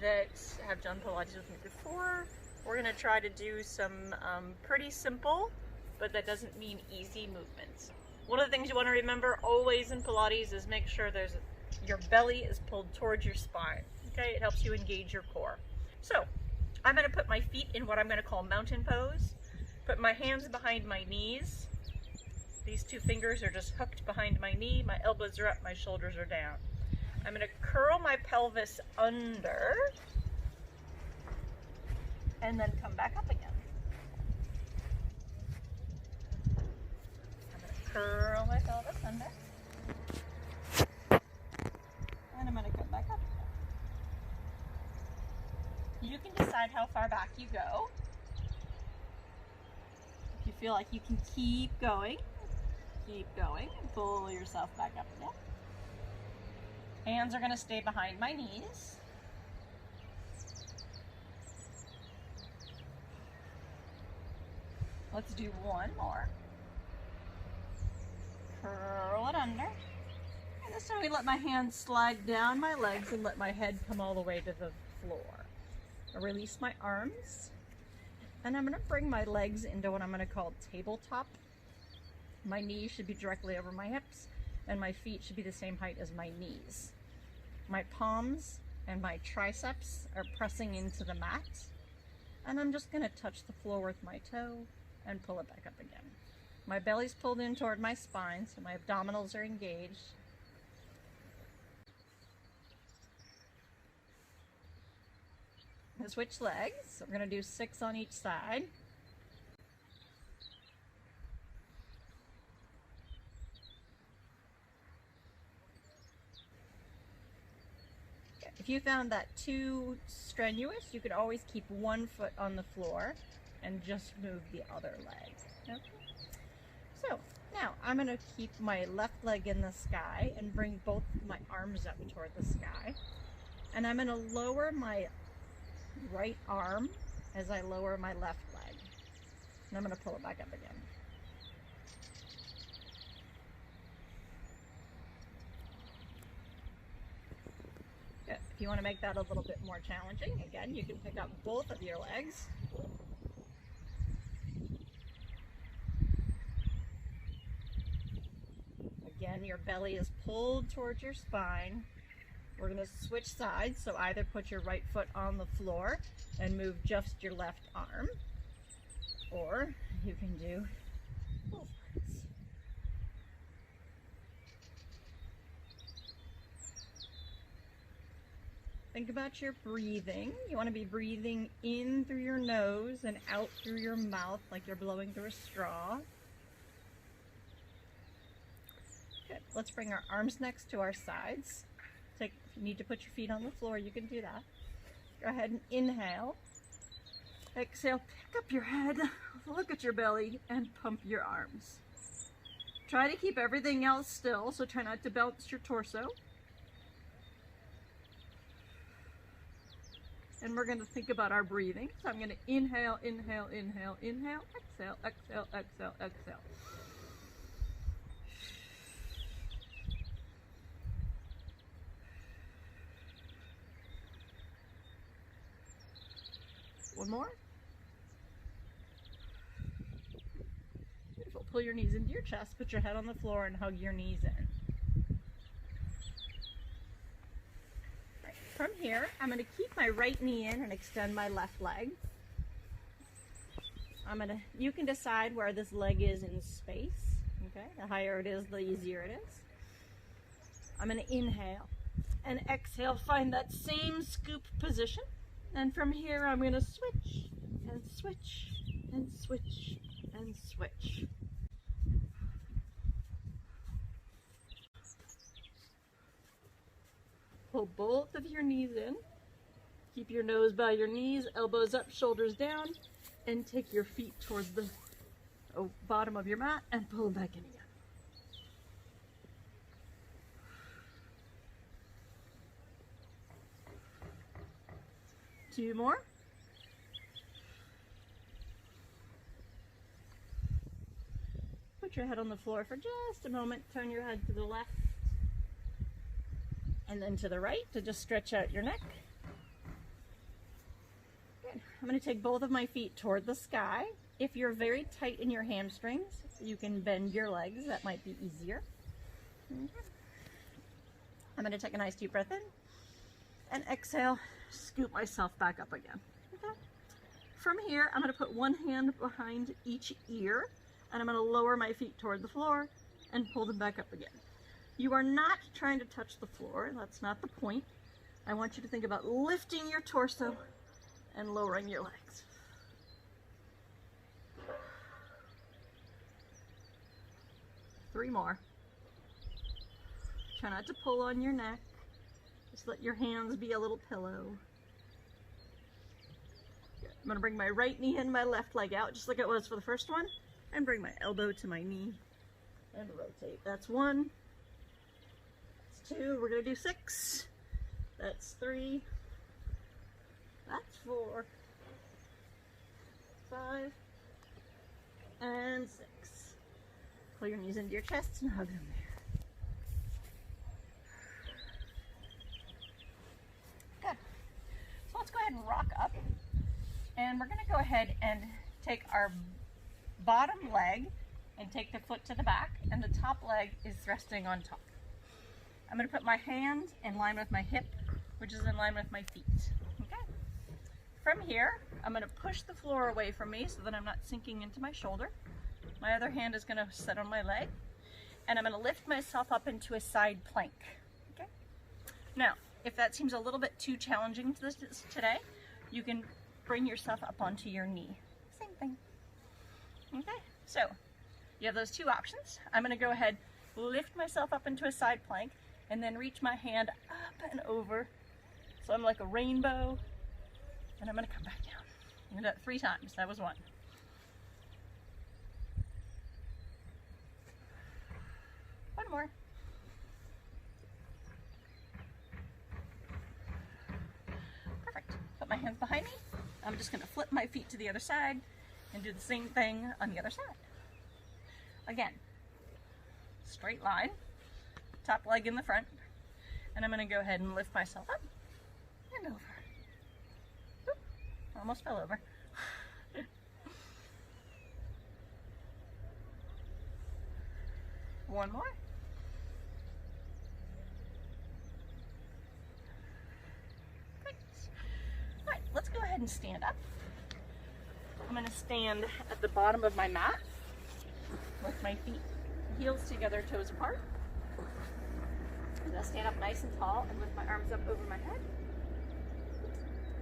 that have done Pilates with me before, we're going to try to do some pretty simple, but that doesn't mean easy movements. One of the things you want to remember always in Pilates is make sure your belly is pulled towards your spine. Okay, it helps you engage your core. So I'm going to put my feet in what I'm going to call mountain pose. Put my hands behind my knees. These two fingers are just hooked behind my knee. My elbows are up, my shoulders are down. I'm going to curl my pelvis under and then come back up again. I'm going to curl my pelvis under and I'm going to come back up again. You can decide how far back you go. If you feel like you can keep going and pull yourself back up again. Hands are going to stay behind my knees. Let's do one more. Curl it under. And this time we let my hands slide down my legs and let my head come all the way to the floor. I release my arms. And I'm going to bring my legs into what I'm going to call tabletop. My knees should be directly over my hips, and my feet should be the same height as my knees. My palms and my triceps are pressing into the mat, and I'm just going to touch the floor with my toe and pull it back up again. My belly's pulled in toward my spine, so my abdominals are engaged. I'm going to switch legs. So we're going to do 6 on each side. If you found that too strenuous, you could always keep one foot on the floor and just move the other leg. Okay? So now I'm going to keep my left leg in the sky and bring both my arms up toward the sky. And I'm going to lower my right arm as I lower my left leg. And I'm going to pull it back up again. Good. If you want to make that a little bit more challenging, again, you can pick up both of your legs. Again, your belly is pulled towards your spine. We're going to switch sides, so either put your right foot on the floor and move just your left arm, or you can do both legs. Think about your breathing. You want to be breathing in through your nose and out through your mouth like you're blowing through a straw. Good. Let's bring our arms next to our sides. If you need to put your feet on the floor, you can do that. Go ahead and inhale. Exhale, pick up your head, look at your belly, and pump your arms. Try to keep everything else still, so try not to bounce your torso. And we're going to think about our breathing. So I'm going to inhale, inhale, inhale, inhale, exhale, exhale, exhale, exhale. One more. Beautiful. Pull your knees into your chest, put your head on the floor, and hug your knees in. From here, I'm going to keep my right knee in and extend my left leg. You can decide where this leg is in space. Okay, the higher it is, the easier it is. I'm going to inhale and exhale, find that same scoop position. And from here, I'm going to switch and switch and switch and switch. Pull both of your knees in. Keep your nose by your knees, elbows up, shoulders down, and take your feet towards the bottom of your mat and pull back in again. Two more. Put your head on the floor for just a moment. Turn your head to the left and then to the right to just stretch out your neck. Good. I'm going to take both of my feet toward the sky. If you're very tight in your hamstrings, you can bend your legs. That might be easier. Okay. I'm going to take a nice deep breath in and exhale, scoop myself back up again. Okay. From here, I'm going to put one hand behind each ear, and I'm going to lower my feet toward the floor and pull them back up again. You are not trying to touch the floor. That's not the point. I want you to think about lifting your torso and lowering your legs. Three more. Try not to pull on your neck. Just let your hands be a little pillow. Good. I'm going to bring my right knee and my left leg out, just like it was for the first one, and bring my elbow to my knee and rotate. That's one. That's two. We're going to do 6. That's 3. That's 4. 5. And 6. Pull your knees into your chest and hug them there. Good. So let's go ahead and rock up. And we're going to go ahead and take our bottom leg and take the foot to the back, and the top leg is resting on top. I'm going to put my hand in line with my hip, which is in line with my feet. Okay. From here, I'm going to push the floor away from me so that I'm not sinking into my shoulder. My other hand is going to sit on my leg, and I'm going to lift myself up into a side plank. Okay. Now, if that seems a little bit too challenging to this today, you can bring yourself up onto your knee. Same thing. Okay. So you have those two options. I'm going to go ahead, lift myself up into a side plank, and then reach my hand up and over. So I'm like a rainbow, and I'm going to come back down. I'm going to do that 3 times. That was 1. One more. Perfect. Put my hands behind me. I'm just going to flip my feet to the other side and do the same thing on the other side. Again, straight line, top leg in the front, and I'm going to go ahead and lift myself up and over. Oop, almost fell over. One more. Great. All right, let's go ahead and stand up. I'm going to stand at the bottom of my mat with my feet, heels together, toes apart. I'm going to stand up nice and tall and lift my arms up over my head.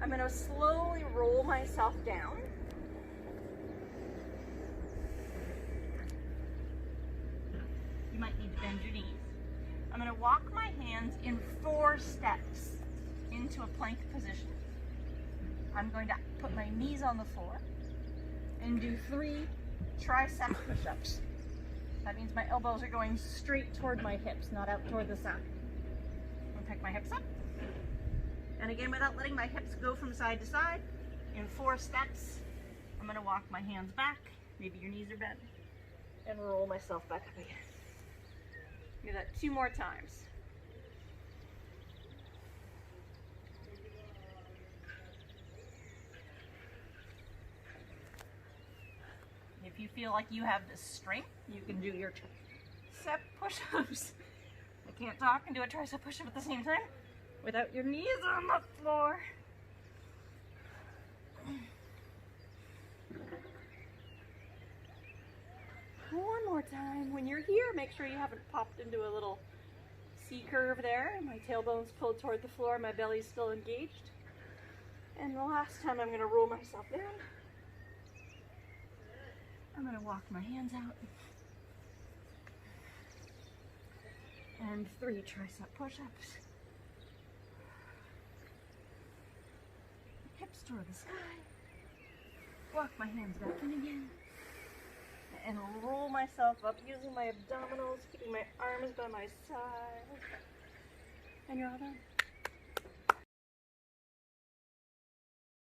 I'm going to slowly roll myself down. You might need to bend your knees. I'm going to walk my hands in 4 steps into a plank position. I'm going to put my knees on the floor and do 3 tricep push-ups. That means my elbows are going straight toward my hips, not out toward the side. I'm going to pick my hips up. And again, without letting my hips go from side to side, in 4 steps, I'm going to walk my hands back, maybe your knees are bent, and roll myself back up again. Do that 2 more times. If you feel like you have the strength, you can do your tricep push-ups. I can't talk and do a tricep push-up at the same time without your knees on the floor. One more time. When you're here, make sure you haven't popped into a little C curve there. My tailbone's pulled toward the floor, my belly's still engaged. And the last time, I'm going to roll myself down. I'm going to walk my hands out. And 3 tricep push-ups. Hips toward the sky. Walk my hands back in again. And roll myself up using my abdominals, keeping my arms by my side. And you're all done.